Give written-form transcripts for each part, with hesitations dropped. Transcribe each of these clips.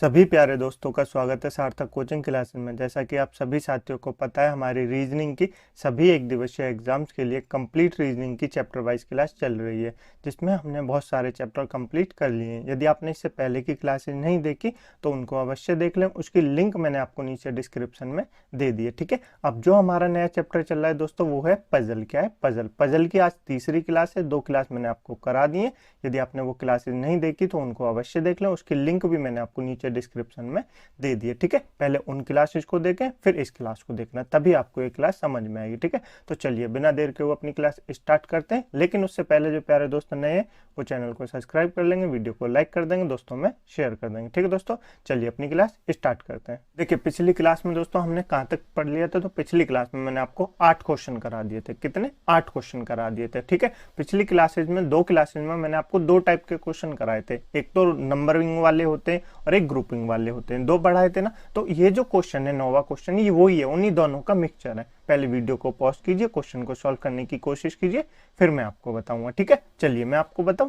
सभी प्यारे दोस्तों का स्वागत है सार्थक कोचिंग क्लासेस में। जैसा कि आप सभी साथियों को पता है, हमारी रीजनिंग की सभी एक दिवसीय एग्जाम्स के लिए कंप्लीट रीजनिंग की चैप्टर वाइज क्लास चल रही है, जिसमें हमने बहुत सारे चैप्टर कंप्लीट कर लिए हैं। यदि आपने इससे पहले की क्लासेज नहीं देखी तो उनको अवश्य देख लें, उसकी लिंक मैंने आपको नीचे डिस्क्रिप्शन में दे दी है। ठीक है, अब जो हमारा नया चैप्टर चल रहा है दोस्तों वो है पजल। क्या है? पजल। पजल की आज तीसरी क्लास है, 2 क्लास मैंने आपको करा दी है। यदि आपने वो क्लासेज नहीं देखी तो उनको अवश्य देख लें, उसकी लिंक भी मैंने आपको नीचे डिस्क्रिप्शन में दे दिए। ठीक है, पहले उन क्लासेस को देखें फिर इस क्लास को देखना, तभी आपको ये क्लास समझ में आएगी। ठीक है, तो चलिए बिना देर के वो अपनी क्लास स्टार्ट करते हैं। लेकिन उससे पहले जो प्यारे दोस्त नए हैं वो चैनल को सब्सक्राइब कर लेंगे, वीडियो को लाइक कर देंगे, दोस्तों में शेयर कर देंगे। ठीक है दोस्तों, चलिए अपनी क्लास स्टार्ट करते हैं। देखिए, पिछली क्लास में दोस्तों हमने कहाँ तक पढ़ लिया था? तो पिछली क्लास में मैंने आपको 8 क्वेश्चन करा दिए थे। कितने? 8 क्वेश्चन करा दिए थे। ठीक है, पिछली क्लासेज में 2 क्लासेज में मैंने आपको 2 टाइप के क्वेश्चन कराए थे, एक तो नंबरिंग वाले होते हैं और एक ग्रुपिंग वाले होते हैं, 2 बढ़ाए थे ना। तो ये जो क्वेश्चन है, नौवां क्वेश्चन, ये वही है, उन्हीं दोनों का मिक्सचर है। पहले वीडियो को पॉज कीजिए, क्वेश्चन को सॉल्व करने की कोशिश कीजिए, फिर मैं आपको बताऊंगा। ठीक है, चलिए मैं आपको बताता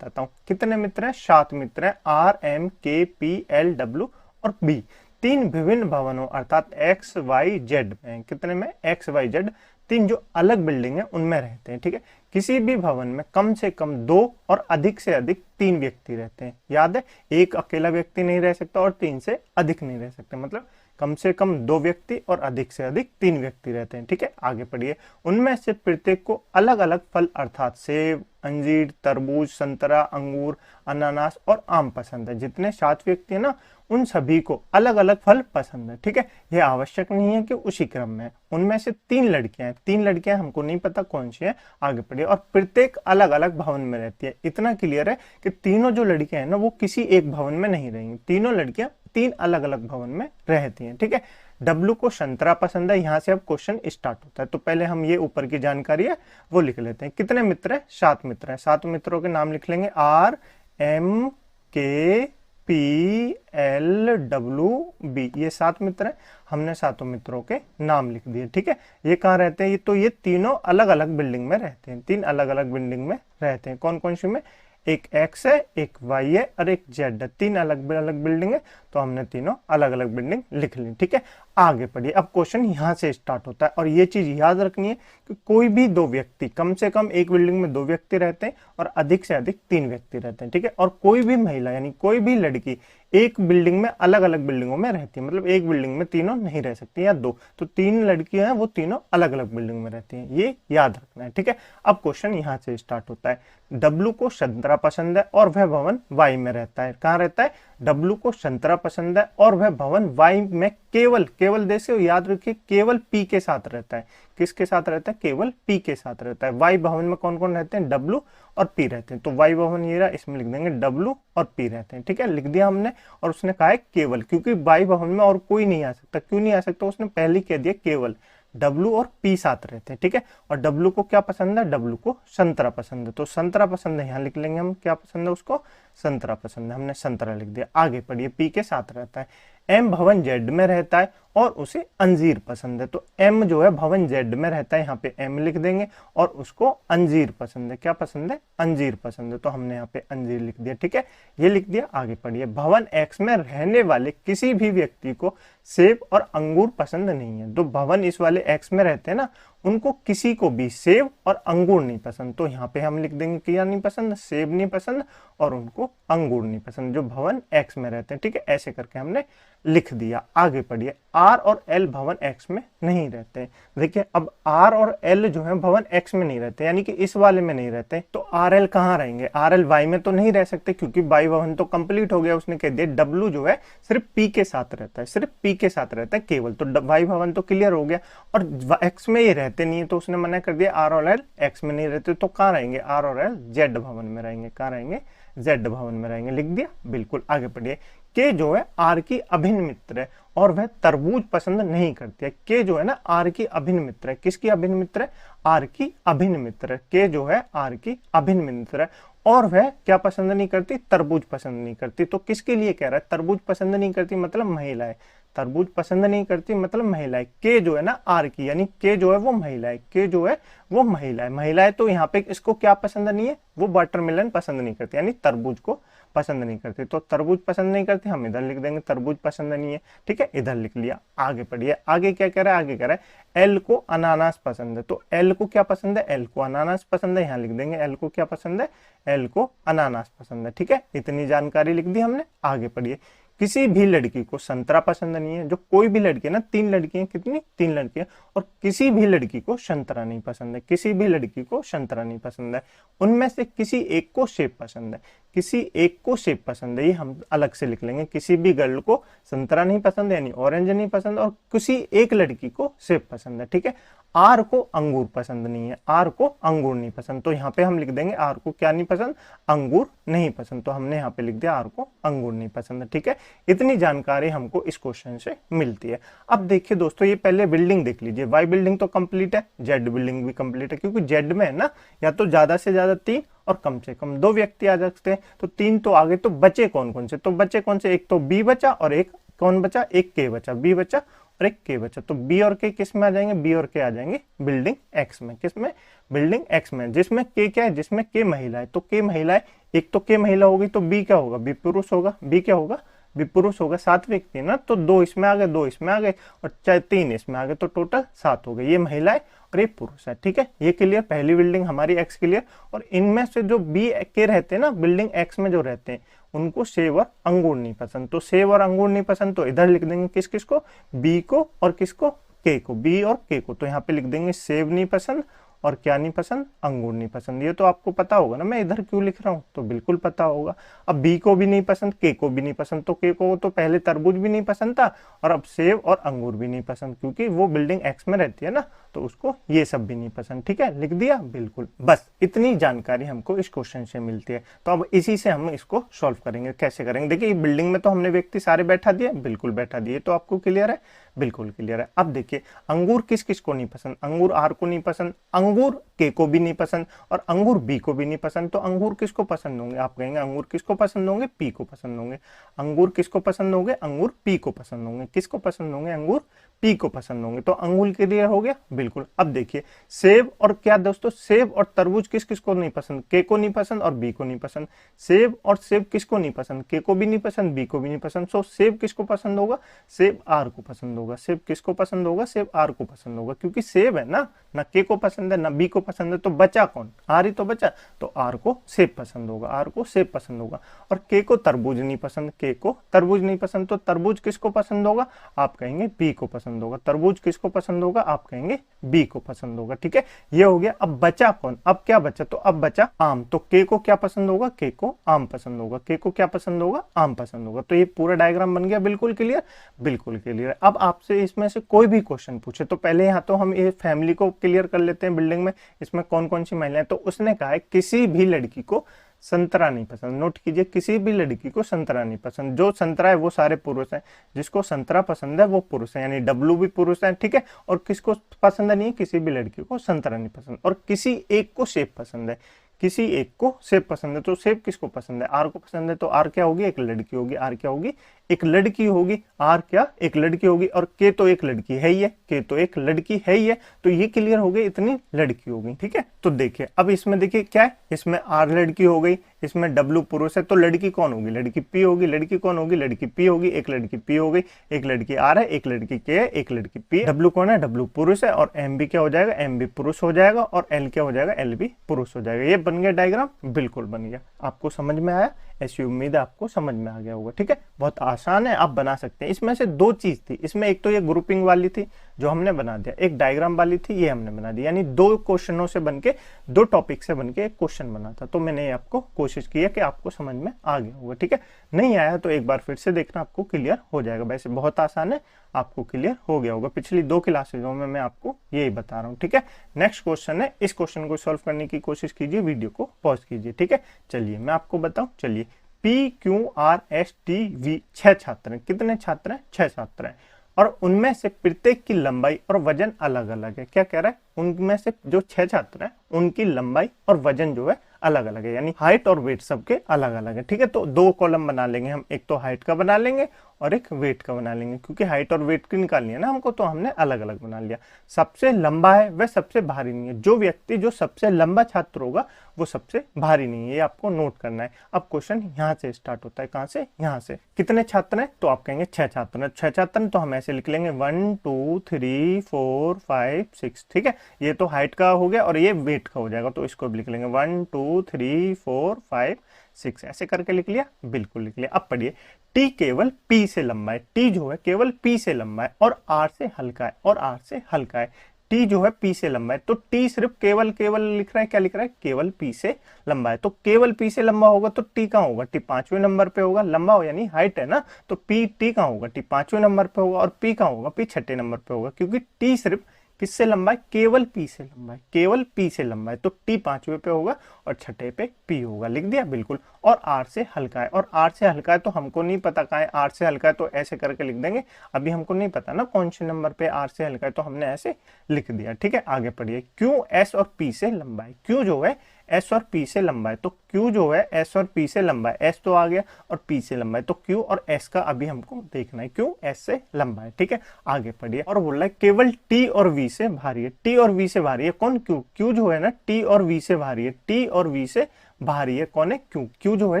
हूँ। कितने मित्र हैं? 7 मित्र हैं। आर, एम, के, पी, एल, डब्ल्यू और बी, 3 विभिन्न भवनों अर्थात एक्स, वाई, जेड में। कितने में? एक्स, वाई, जेड, 3 जो अलग बिल्डिंग है उनमें रहते हैं। ठीक है, किसी भी भवन में कम से कम 2 और अधिक से अधिक 3 व्यक्ति रहते हैं। याद है, एक अकेला व्यक्ति नहीं रह सकता और 3 से अधिक नहीं रह सकते। मतलब कम से कम 2 व्यक्ति और अधिक से अधिक 3 व्यक्ति रहते हैं। ठीक है, आगे पढ़िए। उनमें से प्रत्येक को अलग अलग फल अर्थात सेब, अंजीर, तरबूज, संतरा, अंगूर, अनानास और आम पसंद है। जितने 7 व्यक्ति है ना, उन सभी को अलग अलग फल पसंद है। ठीक है, यह आवश्यक नहीं है कि उसी क्रम में। उनमें से 3 लड़कियां हैं, 3 लड़कियां हमको नहीं पता कौन सी है, आगे पढ़िए। और प्रत्येक अलग अलग भवन में रहती है। इतना क्लियर है कि तीनों जो लड़कियां हैं ना वो किसी एक भवन में नहीं रहेंगी, तीनों लड़कियां 3 अलग अलग भवन में रहती हैं। ठीक है, डब्लू को संतरा पसंद है। यहां से अब क्वेश्चन स्टार्ट होता है। तो पहले हम ये ऊपर की जानकारी है वो लिख लेते हैं। कितने मित्र है? 7 मित्र हैं। 7 मित्रों के नाम लिख लेंगे। आर, एम, के, पी, एल, डब्ल्यू, बी, ये 7 मित्र हैं। हमने 7 मित्रों के नाम लिख दिए। ठीक है, ये कहाँ रहते हैं? ये तो ये तीनों अलग अलग बिल्डिंग में रहते हैं, 3 अलग अलग बिल्डिंग में रहते हैं। कौन कौन सी में? एक एक्स है, एक वाई है और एक जेड है। 3 अलग अलग बिल्डिंग है, तो हमने तीनों अलग अलग बिल्डिंग लिख ली। ठीक है, आगे पढ़िए। अब क्वेश्चन यहां से स्टार्ट होता है और ये चीज याद रखनी है कि कोई भी 2 व्यक्ति, कम से कम एक बिल्डिंग में 2 व्यक्ति रहते हैं और अधिक से अधिक 3 व्यक्ति रहते हैं। ठीक है, और कोई भी महिला यानी कोई भी लड़की एक बिल्डिंग में अलग अलग बिल्डिंगों में रहती है। मतलब एक बिल्डिंग में तीनों नहीं रह सकती या 2, तो 3 लड़कियां हैं वो तीनों अलग अलग बिल्डिंग में रहती हैं, ये याद रखना है। ठीक है, अब क्वेश्चन यहां से स्टार्ट होता है। डब्लू को संतरा पसंद है और वह भवन वाई में रहता है। कहां रहता है? डब्लू को संतरा पसंद है और वह भवन वाई में केवल केवल देसे याद रखिए, केवल पी के साथ रहता है। किसके साथ रहता है? केवल पी के साथ रहता है। वाई भवन में कौन कौन रहते हैं? डब्लू और पी रहते हैं। तो वाई भवन ये रहा, इसमें लिख देंगे डब्लू और पी रहते हैं। ठीक है, लिख दिया हमने। और उसने कहा है केवल, क्योंकि वाई भवन में और कोई नहीं आ सकता। क्यों नहीं आ सकता? उसने पहले कह दिया केवल, डब्लू और पी साथ रहते हैं। ठीक है, और डब्लू को क्या पसंद है? डब्लू को संतरा पसंद है। तो संतरा पसंद है, यहां लिख लेंगे हम क्या पसंद है उसको? संतरा पसंद है, हमने संतरा लिख दिया। आगे पढ़िए, पी के साथ रहता है। एम भवन जेड में रहता है और उसे अंजीर पसंद है। तो एम जो है भवन जेड में रहता है, यहाँ पे एम लिख देंगे, और उसको अंजीर पसंद है। क्या पसंद है? अंजीर पसंद है, तो हमने यहाँ पे अंजीर लिख दिया। ठीक है, ये लिख दिया। आगे पढ़िए। भवन एक्स में रहने वाले किसी भी व्यक्ति को सेब और अंगूर पसंद नहीं है। तो भवन इस वाले एक्स में रहते हैं ना, उनको किसी को भी सेब और अंगूर नहीं पसंद। तो यहाँ पे हम लिख देंगे क्या नहीं पसंद? सेब नहीं पसंद और उनको अंगूर नहीं पसंद, जो भवन एक्स में रहते हैं। ठीक है, ऐसे करके हमने लिख दिया। आगे पढ़िए। आर और एल भवन एक्स में नहीं रहते। देखिए, अब आर और एल जो है भवन एक्स में नहीं रहते, यानी कि इस वाले में नहीं रहते। तो आर एल कहाँ रहेंगे? आर एल वाई में तो नहीं रह सकते, क्योंकि वाई भवन तो कंप्लीट हो गया। उसने कह दिया डब्ल्यू जो है सिर्फ पी के साथ रहता है, सिर्फ पी के साथ रहता है केवल। तो वाई भवन तो क्लियर हो गया, और एक्स में ये रहते नहीं है, तो उसने मना कर दिया। आर और एल एक्स में नहीं रहते, तो कहाँ रहेंगे? आर और एल जेड भवन में रहेंगे। कहाँ रहेंगे? जेड भवन में रहेंगे। लिख दिया, बिल्कुल। आगे पढ़िए। के जो है आर की अभिन्न मित्र है और वह तरबूज पसंद नहीं करती है। के जो है ना आर की अभिन्न मित्र है। किसकी अभिन्न मित्र है? आर की अभिन्न मित्र है। के जो है आर की अभिन्न मित्र है और वह क्या पसंद नहीं करती? तरबूज पसंद नहीं करती। तो किसके लिए कह रहा है? तरबूज पसंद नहीं करती मतलब महिला है, तरबूज पसंद नहीं करती मतलब महिला है। के जो है ना आर की, यानी के जो है वो महिला है, के जो है वो महिला है। महिला है तो यहाँ पे इसको क्या पसंद नहीं है? वो वाटरमेलन पसंद नहीं करती, यानी तरबूज को पसंद नहीं करती, तो तरबूज पसंद नहीं करती, हम इधर लिख देंगे तरबूज पसंद नहीं है। ठीक है, इधर लिख लिया। आगे पढ़िए, आगे क्या कह रहा है, आगे कह रहा है एल को अनानास पसंद है। तो एल को क्या पसंद है, एल को अनानास पसंद है, यहाँ लिख देंगे एल को क्या पसंद है, एल को अनानास पसंद है। ठीक है, इतनी जानकारी लिख दी हमने। आगे पढ़िए, किसी भी लड़की को संतरा पसंद नहीं है। जो कोई भी लड़की है ना, 3 लड़कियां, कितनी, 3 लड़कियां, और किसी भी लड़की को संतरा नहीं पसंद है, किसी भी लड़की को संतरा नहीं पसंद है। उनमें से किसी एक को सेब पसंद है, किसी एक को सेब पसंद है, ये हम अलग से लिख लेंगे। किसी भी गर्ल को संतरा नहीं पसंद यानी ऑरेंज नहीं पसंद, और किसी एक लड़की को सेब पसंद है। ठीक है, आर को अंगूर पसंद नहीं है, आर को अंगूर नहीं पसंद, तो यहाँ पे हम लिख देंगे आर को क्या नहीं पसंद, अंगूर नहीं पसंद। तो हमने यहाँ पे लिख दिया आर को अंगूर नहीं पसंद है। ठीक है, इतनी जानकारी हमको इस क्वेश्चन से मिलती है। अब देखिए दोस्तों, ये पहले बिल्डिंग देख लीजिए, वाई बिल्डिंग तो कंप्लीट है, जेड बिल्डिंग भी कंप्लीट है, क्योंकि जेड में है ना या तो ज्यादा से ज्यादा 3 और कम से कम 2 व्यक्ति आ सकते हैं। तो 3 तो आगे, तो बचे कौन कौन से, तो बचे कौन से, एक तो बी बचा और एक कौन बचा, एक के बचा, बी बचा और एक के बचा। तो बी और के किस में आ जाएंगे, बी और के आ जाएंगे बिल्डिंग एक्स में। किस में, बिल्डिंग एक्स में, जिसमें के क्या है, जिसमें के महिला है। तो के महिला है, एक तो के महिला होगी, तो बी क्या होगा, बी पुरुष होगा, बी क्या होगा, बी पुरुष होगा। 7 व्यक्ति है ना, तो 2 इसमें आ गए, 2 इसमें आ गए, और चाहे 3 इसमें आ गए, तो टोटल 7 हो गए। ये महिला है और ये पुरुष है। ठीक है, ये क्लियर, पहली बिल्डिंग हमारी एक्स क्लियर। और इनमें से जो बी के रहते हैं ना, बिल्डिंग एक्स में जो रहते हैं, उनको सेब और अंगूर नहीं पसंद। तो सेब और अंगूर नहीं पसंद, तो इधर लिख देंगे किस किस को, बी को और किसको, के को, बी और के को। तो यहाँ पे लिख देंगे सेब नहीं पसंद और क्या नहीं पसंद, अंगूर नहीं पसंद। ये तो आपको पता होगा ना मैं इधर क्यों लिख रहा हूँ, तो बिल्कुल पता होगा। अब बी को भी नहीं पसंद, के को भी नहीं पसंद, तो के को तो पहले तरबूज भी नहीं पसंद था, और अब सेब और अंगूर भी नहीं पसंद, क्योंकि वो बिल्डिंग एक्स में रहती है ना, तो उसको ये सब भी नहीं पसंद। ठीक है, लिख दिया, बिल्कुल। बस इतनी जानकारी हमको इस क्वेश्चन से मिलती है। तो अब इसी से हम इसको सॉल्व करेंगे। कैसे करेंगे, देखिए बिल्डिंग में तो हमने व्यक्ति सारे बैठा दिए, बिल्कुल बैठा दिए, तो आपको क्लियर है, बिल्कुल क्लियर है। अब देखिए, अंगूर किस किस को नहीं पसंद, अंगूर आर को नहीं पसंद, अंगूर के को भी नहीं पसंद, और अंगूर बी को भी नहीं पसंद। तो अंगूर किसको पसंद होंगे, आप कहेंगे अंगूर किसको पसंद होंगे, पी को पसंद होंगे। अंगूर किसको पसंद होंगे, अंगूर पी को पसंद होंगे। किसको पसंद होंगे, अंगूर पी को पसंद होंगे। तो अंगूर क्लियर हो गया, बिल्कुल। अब देखिए, सेब और क्या दोस्तों, सेब और तरबूज किस किस को नहीं पसंद, के को नहीं पसंद और बी को नहीं पसंद। सेब और सेब किसको नहीं पसंद, के को भी नहीं पसंद, बी को भी नहीं पसंद। सो सेब किसको पसंद होगा, सेब आर को पसंद होगा। सेब किसको पसंद होगा, सेब आर को पसंद होगा, क्योंकि सेब है ना के को पसंद है ना बी को पसंद है, तो बचा कौन, आर ही तो बचा, तो आर को सेब पसंद होगा, आर को सेब पसंद होगा। और के को तरबूज नहीं पसंद, के को तरबूज नहीं पसंद, तो तरबूज किसको पसंद होगा, आप कहेंगे बी को पसंद होगा। तरबूज किसको पसंद होगा, आप कहेंगे बी को पसंद होगा। ठीक है, ये हो गया। अब बचा कौन, अब क्या बचा, तो अब बचा आम। तो के को क्या पसंद होगा, के को आम पसंद होगा, के को क्या पसंद होगा, आम पसंद होगा। तो ये पूरा डायग्राम बन गया, बिल्कुल क्लियर, बिल्कुल क्लियर। अब आपसे इसमें से कोई भी क्वेश्चन पूछे, तो पहले यहाँ तो हम ये फैमिली को क्लियर कर लेते हैं, बिल्डिंग में इसमें कौन कौन सी महिलाएं। तो उसने कहा है किसी भी लड़की को संतरा नहीं पसंद। नोट कीजिए, किसी भी लड़की को संतरा नहीं पसंद। जो संतरा है वो सारे पुरुष हैं, जिसको संतरा पसंद है वो पुरुष है, यानी डब्लू भी पुरुष है। ठीक है, और किसको पसंद नहीं है, किसी भी लड़की को संतरा नहीं पसंद। और किसी एक को सेब पसंद है, किसी एक को सेब पसंद है। तो सेब किसको पसंद है, आर को पसंद है, तो आर क्या होगी, एक लड़की होगी, आर क्या होगी, एक लड़की होगी, आर क्या, एक लड़की होगी। और के तो एक लड़की है ही है, के तो एक लड़की है ही है, तो ये क्लियर हो गई, इतनी लड़की होगी। ठीक है, तो देखिए अब इसमें देखिए क्या है, इसमें आर लड़की हो गई, इसमें डब्लू पुरुष है, तो लड़की कौन होगी, लड़की पी होगी। लड़की कौन होगी, लड़की पी होगी, एक लड़की पी हो गई, एक लड़की आर है, एक लड़की के है, एक लड़की पी। डब्लू कौन है, डब्लू पुरुष है, और एम भी क्या हो जाएगा, एम भी पुरुष हो जाएगा, और एल क्या हो जाएगा, एल भी पुरुष हो जाएगा। ये बन गया डायग्राम, बिल्कुल बन गया। आपको समझ में आया, ऐसी उम्मीद है आपको समझ में आ गया होगा। ठीक है, बहुत आसान है, आप बना सकते हैं। इसमें से 2 चीज थी, इसमें एक तो ये ग्रुपिंग वाली थी जो हमने बना दिया, एक डायग्राम वाली थी ये हमने बना दी, यानी 2 क्वेश्चनों से बनके, 2 टॉपिक से बनके एक क्वेश्चन बना था। तो मैंने आपको कोशिश की है कि आपको समझ में आ गया होगा। ठीक है, नहीं आया तो एक बार फिर से देखना, आपको क्लियर हो जाएगा। वैसे बहुत आसान है, आपको क्लियर हो गया होगा। पिछली 2 क्लासेजों में मैं आपको यही बता रहा हूँ। ठीक है, नेक्स्ट क्वेश्चन है, इस क्वेश्चन को सॉल्व करने की कोशिश कीजिए, वीडियो को पॉज कीजिए। ठीक है, चलिए मैं आपको बताऊं। चलिए, PQRSTV 6 छात्र हैं। कितने छात्र हैं, 6 छात्र हैं, और उनमें से प्रत्येक की लंबाई और वजन अलग अलग है। क्या कह रहा है, उनमें से जो 6 छात्र हैं उनकी लंबाई और वजन जो है अलग अलग है, यानी हाइट और वेट सबके अलग अलग है। ठीक है, तो 2 कॉलम बना लेंगे हम, एक तो हाइट का बना लेंगे और एक वेट का बना लेंगे, क्योंकि हाइट और वेट की निकालनी है ना हमको, तो हमने अलग अलग बना लिया। सबसे लंबा है वह सबसे भारी नहीं है, जो व्यक्ति जो सबसे लंबा छात्र होगा वो सबसे भारी नहीं है, ये आपको नोट करना है। अब क्वेश्चन यहाँ से स्टार्ट होता है, कहाँ से, यहाँ से। कितने छात्र हैं, तो आप कहेंगे 6 छात्र हैं। 6 छात्र हैं तो हम ऐसे लिख लेंगे 1 2 3 4 5 6, ठीक है। ये तो हाइट का हो गया और ये वेट का हो जाएगा, तो इसको भी लिख लेंगे 1 2 3 4 5 6, ऐसे करके लिख लिया, बिल्कुल लिख लिया। अब पढ़िए, टी केवल पी से लंबा है, टी जो है केवल पी से लंबा है और आर से हल्का है, और आर से हल्का है। टी जो है पी से लंबा है, तो टी सिर्फ केवल केवल लिख रहा है, क्या लिख रहा है, केवल पी से लंबा है। तो केवल पी से लंबा होगा तो टी कहाँ होगा, टी 5वें नंबर पे होगा, लंबा हो यानी हाइट है ना, तो पी टी कहाँ होगा, टी 5वें नंबर पे होगा, और पी कहाँ होगा, पी 6ठे नंबर पे होगा, क्योंकि टी सिर्फ किससे लंबा है, केवल पी से लंबा है, केवल पी से लंबा है, तो टी 5वें पे होगा और 6ठे पे पी होगा, लिख दिया, बिल्कुल। और आर से हल्का है, और आर से हल्का है तो हमको नहीं पता कहाँ है आर से हल्का है, तो ऐसे करके लिख देंगे। अभी हमको नहीं पता ना कौन से नंबर पे आर से हल्का है, तो हमने ऐसे लिख दिया, ठीक है। आगे पढ़िए, क्यू एस और पी से लंबा है, क्यू जो है एस और पी से लंबा है, तो क्यू जो है एस और पी से लंबा है, एस तो आ गया और पी से लंबा है, तो क्यू और एस का अभी हमको देखना है, क्यू एस से लंबा है, ठीक है। आगे पढ़िए, और बोल रहा है केवल टी और वी से भारी है, टी और वी से भारी है कौन, क्यू, क्यू जो है ना टी और वी से भारी है, टी और वी से भारी है कौन है, क्यू, क्यू जो है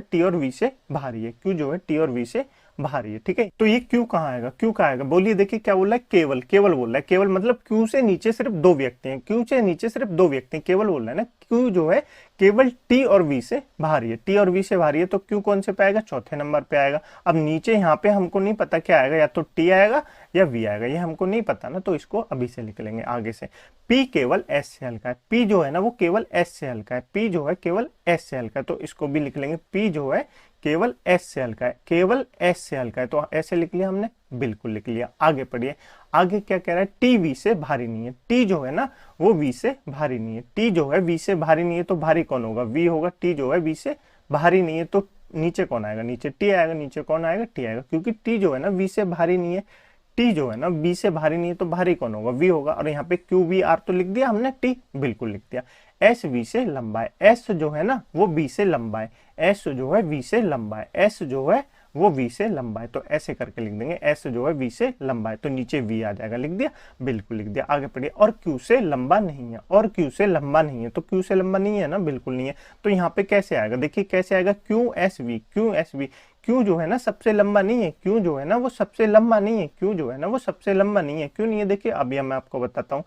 टी और वी से भारी है, क्यू जो है टी और वी से भारी है, ठीक है। तो ये क्यू कहाँ आएगा, क्यू कहाँ आएगा, बोलिए, देखिए क्या बोल रहा है, केवल, केवल बोल रहा है, केवल मतलब क्यू से नीचे सिर्फ 2 व्यक्ति हैं, क्यू से नीचे सिर्फ 2 व्यक्ति हैं, केवल बोल रहा है ना, क्यू जो है केवल टी और वी से भारी है, टी और वी से भारी है, तो क्यू कौन से पे आएगा, चौथे नंबर पे आएगा। अब नीचे यहाँ पे हमको नहीं पता क्या आएगा, या तो टी आएगा या वी आएगा, ये हमको नहीं पता ना, तो इसको अभी से लिख लेंगे आगे से। पी केवल एस से हल्का है, पी जो है ना वो केवल एस से हल्का है, पी जो है केवल एस से हल्का है, तो इसको भी लिख लेंगे, पी जो है केवल एस से हल्का है, केवल एस से हल्का है, तो ऐसे लिख लिया हमने, बिल्कुल लिख लिया। आगे पढ़िए, आगे क्या कह रहा है, टी वी से भारी नहीं है, टी जो है ना वो वी से भारी नहीं है, टी जो है वी से भारी नहीं है, तो भारी कौन होगा, वी होगा, टी जो है वी से भारी नहीं है, तो नीचे कौन आएगा, नीचे टी आएगा, नीचे कौन आएगा, टी आएगा, क्योंकि टी जो है ना वी से भारी नहीं है, टी जो है ना बी से भारी नहीं है, तो भारी कौन होगा, वी होगा, और यहाँ पे क्यू वी आर तो लिख दिया हमने, टी बिल्कुल लिख दिया। एस वी से लंबा है, एस जो है ना वो बी से लंबा है, एस जो है वी से लंबा है, एस जो है वो वी से लंबा है, तो ऐसे करके लिख देंगे, एस जो है वी से लंबा है, तो नीचे वी आ जाएगा, लिख दिया, बिल्कुल लिख दिया। आगे पढ़िए, और क्यू से लंबा नहीं है, और क्यू से लंबा नहीं है, तो क्यू से लंबा नहीं है ना, बिल्कुल नहीं है, तो यहाँ पे कैसे आएगा, देखिए कैसे आएगा, Q S V, Q S V, Q जो है ना सबसे लंबा नहीं है, क्यू जो है ना वो सबसे लंबा नहीं है, क्यू जो है ना वो सबसे लंबा नहीं है, क्यों नहीं है, देखिए अभी मैं आपको बताता हूँ।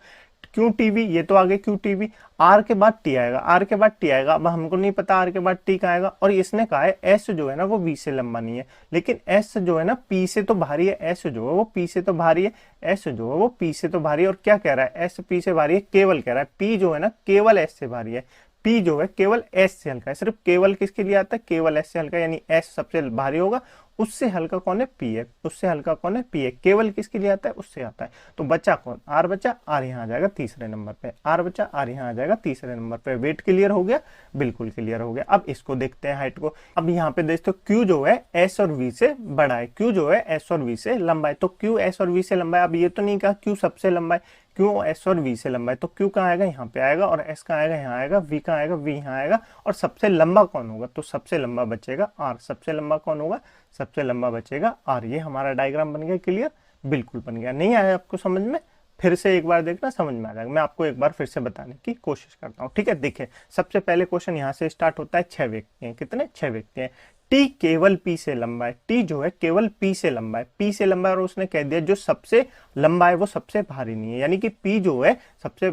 क्यू टीवी, ये तो आगे क्यू टीवी, आर के बाद टी आएगा, आर के बाद टी आएगा, अब हमको नहीं पता आर के बाद टी का आएगा, और इसने कहा है एस जो है ना वो वी से लंबा नहीं है, लेकिन एस जो है ना पी से तो भारी है, एस जो है वो पी से तो भारी है, एस जो है वो पी से तो भारी है, और क्या कह रहा है, एस पी से भारी है, केवल कह रहा है, पी जो है ना केवल एस से भारी है, पी जो है केवल एस से हल्का है, सिर्फ केवल किसके लिए आता है, केवल एस से हल्का, यानी एस सबसे भारी होगा, उससे हल्का कौन है, पी है, उससे हल्का कौन है, पी है, केवल किसके लिए आता है, उससे आता है, तो बचा कौन, आर बचा, आर यहाँ आ जाएगा तीसरे नंबर पे, आर बचा, आर यहाँ आ जाएगा तीसरे नंबर पे। वेट क्लियर हो गया, बिल्कुल क्लियर हो गया। अब इसको देखते हैं हाइट को, अब यहाँ पे देखते हो क्यू जो है एस और वी से बड़ा है, क्यू जो है एस और वी से लंबा है, तो क्यू एस और वी से लंबा है, अब ये तो नहीं कहा क्यू सबसे लंबा है, क्यू एस और वी से लंबा है, तो क्यू कहाँ आएगा, यहाँ पे आएगा, और एस कहाँ आएगा, यहाँ आएगा, वी कहाँ आएगा, वी यहाँ आएगा, और सबसे लंबा कौन होगा, तो सबसे लंबा बचेगा आर, सबसे लंबा कौन होगा, सबसे लंबा बचेगा आर। ये हमारा डायग्राम बन गया क्लियर, बिल्कुल बन गया। नहीं आया आपको समझ में, फिर से एक बार देखना, समझ में आ जाएगा। मैं आपको एक बार फिर से बताने की कोशिश करता हूँ, ठीक है। देखिए सबसे पहले क्वेश्चन यहाँ से स्टार्ट होता है, 6 व्यक्ति हैं, कितने, 6 व्यक्ति हैं, टी केवल पी से लंबा है, टी जो है केवल पी से लंबा है, पी से लंबा है, और उसने कह दिया जो सबसे लंबा है वो सबसे भारी नहीं है, यानी कि पी जो है सबसे,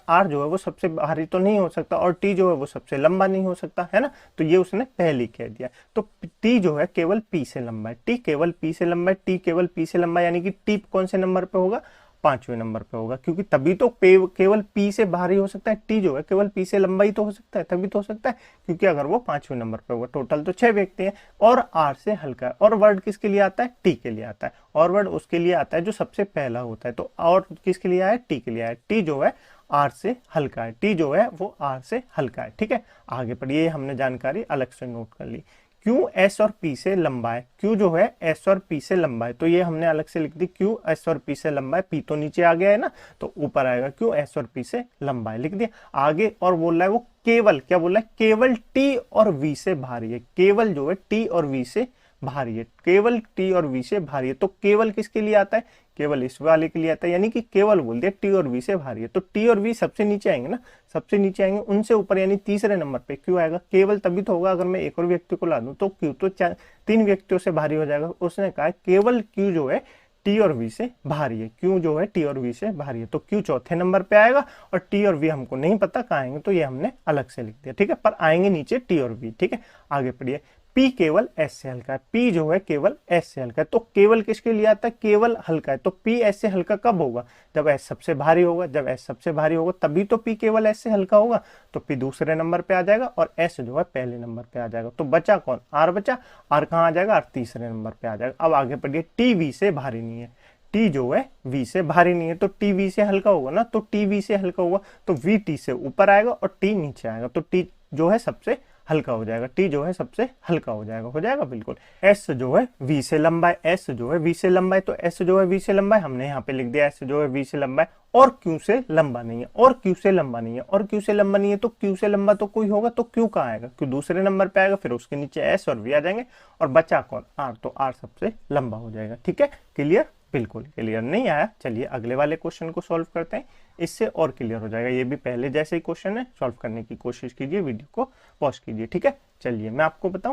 आर जो है वो सबसे भारी तो नहीं हो सकता, और टी जो है वो सबसे लंबा नहीं हो सकता, है ना, तो ये उसने पहले कह दिया। तो टी जो है केवल पी से लंबा है, टी केवल पी से लंबा है, टी केवल पी से लंबा है, यानी कि टी कौन से नंबर पे होगा, 5वें नंबर पे होगा, क्योंकि तभी तो केवल पी से भारी हो सकता है, टी जो है केवल पी से लंबा ही तो हो सकता है, तभी तो हो सकता है, क्योंकि अगर वो 5वें नंबर पे होगा। टोटल तो 6 व्यक्ति हैं, और आर से हल्का है, और वर्ड किसके लिए आता है, टी के लिए आता है, और वर्ड उसके लिए आता है जो सबसे पहला होता है, तो और किसके लिए आया, टी के लिए आया, टी जो है आर से हल्का है, टी जो है वो आर से हल्का है, ठीक है। आगे पढ़िए, हमने जानकारी अलग से नोट कर ली। क्यू एस और पी से लंबा है, क्यू जो है एस और पी से लंबा है, तो ये हमने अलग से लिख दी, क्यू एस और पी से लंबा है, पी तो नीचे आ गया है ना, तो ऊपर आएगा क्यू एस और पी से लंबा है, लिख दिया। आगे और बोल रहा है वो केवल, क्या बोल रहा है, केवल टी और वी से भारी है, केवल जो है टी और वी से भारी है, केवल टी और वी से भारी है। तो केवल किसके लिए आता है, केवल इस वाले के लिए आता है, यानी कि केवल बोल दिया टी और वी से भारी है। तो टी और वी सबसे नीचे आएंगे ना, सबसे नीचे आएंगे, उनसे ऊपर यानी तीसरे नंबर पे क्यू आएगा। केवल तभी तो होगा अगर मैं एक और व्यक्ति को ला दूं तो क्यू तो 3 व्यक्तियों से भारी हो जाएगा। उसने कहा केवल क्यू जो है टी और वी से भारी है, क्यू जो है टी और वी से भारी है। तो क्यू चौथे नंबर पे आएगा और टी और वी हमको नहीं पता कहाँ आएंगे, तो ये हमने अलग से लिख दिया, ठीक है, पर आएंगे नीचे टी और वी, ठीक है। आगे पढ़िए, P केवल S से हल्का है, P जो है केवल S से हल्का है। तो केवल किसके लिए आता है, केवल हल्का है। तो P S से हल्का कब होगा, जब S सबसे भारी होगा। जब S सबसे भारी होगा तभी तो P केवल S से हल्का होगा। तो P दूसरे नंबर पे आ जाएगा और S जो है पहले नंबर पे आ जाएगा। तो बचा कौन, R बचा। R कहाँ आ जाएगा, R तीसरे नंबर पे आ जाएगा। अब आगे पढ़िए, T V से भारी नहीं है, T जो है V से भारी नहीं है, तो T V से हल्का होगा ना, तो T V से हल्का होगा तो V T से ऊपर आएगा और T नीचे आएगा। तो T जो है सबसे हल्का हो जाएगा, T जो है सबसे हल्का हो जाएगा बिल्कुल। S जो है V से लंबा है, S जो है V से लंबा है, तो S जो है V से लंबा है, हमने यहाँ पे लिख दिया S जो है V से लंबा है और Q से लंबा नहीं है, और Q से लंबा नहीं है, और Q से लंबा नहीं है। तो Q से लंबा तो कोई होगा, तो Q कहाँ आएगा, Q दूसरे नंबर पे आएगा, फिर उसके नीचे S और V आ जाएंगे और बचा कौन, R। तो R सबसे लंबा हो जाएगा, ठीक है। क्लियर, बिल्कुल क्लियर। नहीं आया, चलिए अगले वाले क्वेश्चन को सॉल्व करते हैं, इससे और क्लियर हो जाएगा। ये भी पहले जैसे ही क्वेश्चन है, सॉल्व करने की कोशिश कीजिए, वीडियो को पॉज कीजिए, ठीक है। चलिए मैं आपको बताता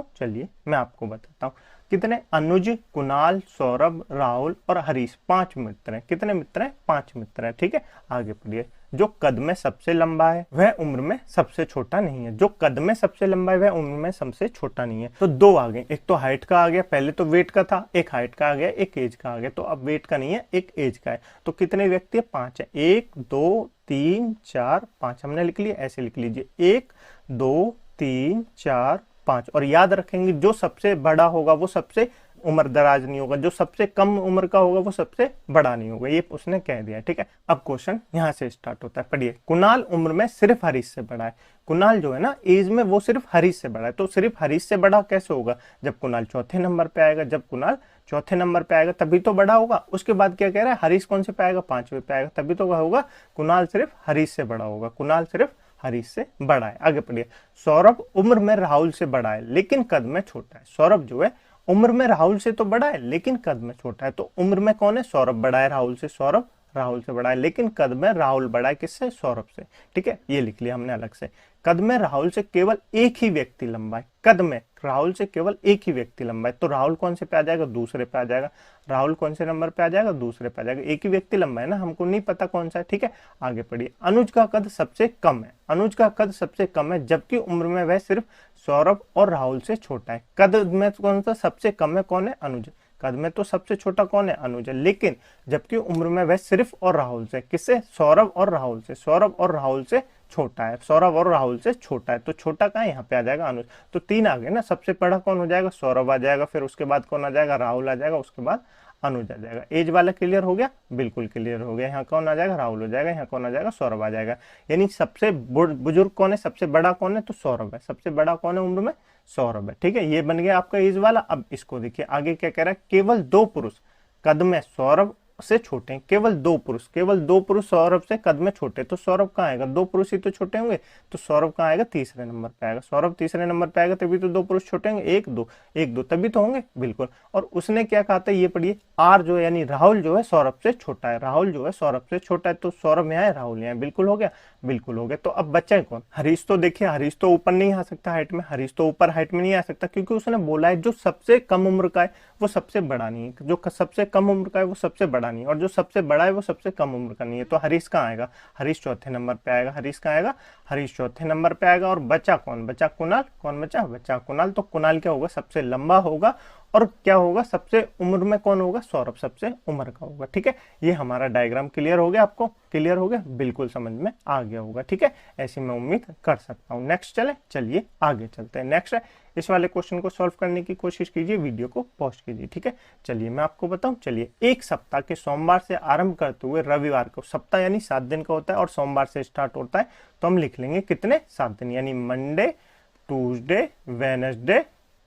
हूँ कितने अनुज, कुणाल, सौरभ, राहुल और हरीश 5 मित्र हैं। कितने मित्र हैं, 5 मित्र हैं, ठीक है। आगे पढ़िए, जो कद में सबसे लंबा है वह उम्र में सबसे छोटा नहीं है। जो कद में सबसे लंबा है वह उम्र में सबसे छोटा नहीं है। तो 2 आ गए, एक तो हाइट का आ गया, पहले तो वेट का था, एक हाइट का आ गया, एक एज का आ गया। तो अब वेट का नहीं है, एक एज का है। तो कितने व्यक्ति है, 5 है। 1 2 3 4 5 हमने लिख लिया, ऐसे लिख लीजिए 1 2 3 4 5। और याद रखेंगे जो सबसे बड़ा होगा वो सबसे उम्र दराज नहीं होगा, जो सबसे कम उम्र का होगा वो सबसे बड़ा नहीं होगा, ये उसने कह दिया, ठीक है। अब क्वेश्चन यहाँ से स्टार्ट होता है, पढ़िए। कुणाल उम्र में सिर्फ हरीश से बड़ा है। कुणाल जो है ना एज में वो सिर्फ हरीश से बड़ा है। तो सिर्फ हरीश से बड़ा कैसे होगा, जब कुणाल चौथे नंबर पे आएगा। जब कुणाल चौथे नंबर पे आएगा तभी तो बड़ा होगा। उसके बाद क्या कह रहा है, हरीश कौन से पे आएगा, 5वें पे आएगा, तभी तो होगा कुणाल सिर्फ हरीश से बड़ा होगा। कुणाल सिर्फ हरीश से बड़ा है। आगे पढ़िए, सौरभ उम्र में राहुल से बड़ा है लेकिन कद में छोटा है। सौरभ जो है उम्र में राहुल से तो बड़ा है लेकिन कद में छोटा है। तो उम्र में कौन है, सौरभ बड़ा है राहुल से, सौरभ राहुल से बड़ा है, लेकिन कद में राहुल बड़ा है किससे, सौरभ से, ठीक है। ये लिख लिया हमने अलग से। कद में राहुल से केवल एक ही व्यक्ति लंबा है। कद में राहुल से केवल एक ही व्यक्ति लंबा है। तो राहुल कौन से पे आ जाएगा, दूसरे पे आ जाएगा। राहुल कौन से नंबर पे आ जाएगा, दूसरे पे आ जाएगा। एक ही व्यक्ति लंबा है ना, हमको नहीं पता कौन सा है, ठीक है। आगे पढ़िए, अनुज का कद सबसे कम है। अनुज का कद सबसे कम है जबकि उम्र में वह सिर्फ सौरभ और राहुल से छोटा है। कद में कौन सा सबसे कम है, कौन है, अनुज। कद में तो सबसे छोटा कौन है, अनुज है, लेकिन जबकि उम्र में वह सिर्फ और राहुल से, किससे, सौरभ और राहुल से, सौरभ और राहुल से छोटा है। सौरभ और राहुल से छोटा है, तो छोटा कहाँ है, यहाँ पे आ जाएगा अनुज। तो 3 आ गए ना, सबसे बड़ा कौन हो जाएगा, सौरभ आ जाएगा, फिर उसके बाद कौन आ जाएगा, राहुल आ जाएगा, उसके बाद अनुज आ जाएगा। एज वाला क्लियर हो गया, बिल्कुल क्लियर हो गया। यहाँ कौन आ जाएगा, राहुल हो जाएगा, यहाँ कौन आ जाएगा, सौरभ आ जाएगा। यानी सबसे बुजुर्ग कौन है, सबसे बड़ा कौन है, तो सौरभ है। सबसे बड़ा कौन है उम्र में, सौरभ है, ठीक है। ये बन गया आपका एज वाला। अब इसको देखिए आगे क्या कह रहा है, केवल 2 पुरुष कद में सौरभ से छोटे हैं। केवल 2 पुरुष, केवल 2 पुरुष सौरभ से कद में छोटे। तो सौरभ कहाँ आएगा, 2 पुरुष ही तो छोटे होंगे, तो सौरभ कहाँ आएगा, तीसरे नंबर पे आएगा। सौरभ तीसरे नंबर पे आएगा तभी तो 2 पुरुष छोटे होंगे, 1 2 तभी तो होंगे, बिल्कुल। और उसने क्या कहा था, ये पढ़िए, आर जो है यानी राहुल जो है सौरभ से छोटा है। राहुल जो है सौरभ से छोटा है, तो सौरभ यहाँ है, राहुल यहाँ, बिल्कुल हो गया, बिल्कुल हो गया। तो अब बचा है कौन, हरीश। तो देखिए हरीश तो ऊपर नहीं आ सकता हाइट में, हरीश तो ऊपर हाइट में नहीं आ सकता, क्योंकि उसने बोला है जो सबसे कम उम्र का है वो सबसे बड़ा नहीं है। जो सबसे कम उम्र का है वो सबसे बड़ा नहीं है, और जो सबसे बड़ा है वो सबसे कम उम्र का नहीं है। तो हरीश कहाँ आएगा, हरीश चौथे नंबर पे आएगा। हरीश कहाँ आएगा, हरीश चौथे नंबर पे आएगा। और बचा कौन, बचा कुणाल। कौन बचा, बचा कुणाल। तो कुणाल क्या होगा, सबसे लंबा होगा, और क्या होगा, सबसे उम्र में कौन होगा, सौरभ सबसे उम्र का होगा, ठीक है। ये हमारा डायग्राम क्लियर हो गया, आपको क्लियर हो गया, बिल्कुल समझ में आ गया होगा, ठीक है। ऐसी मैं उम्मीद कर सकता हूँ। नेक्स्ट चलिए आगे चलते हैं। नेक्स्ट है, इस वाले क्वेश्चन को सॉल्व करने की कोशिश कीजिए, वीडियो को पॉज कीजिए, ठीक है। चलिए मैं आपको बताऊं, चलिए एक सप्ताह के सोमवार से आरंभ करते हुए रविवार को, सप्ताह यानी 7 दिन का होता है और सोमवार से स्टार्ट होता है, तो हम लिख लेंगे कितने, 7 दिन, यानी Monday, Tuesday, Wednesday,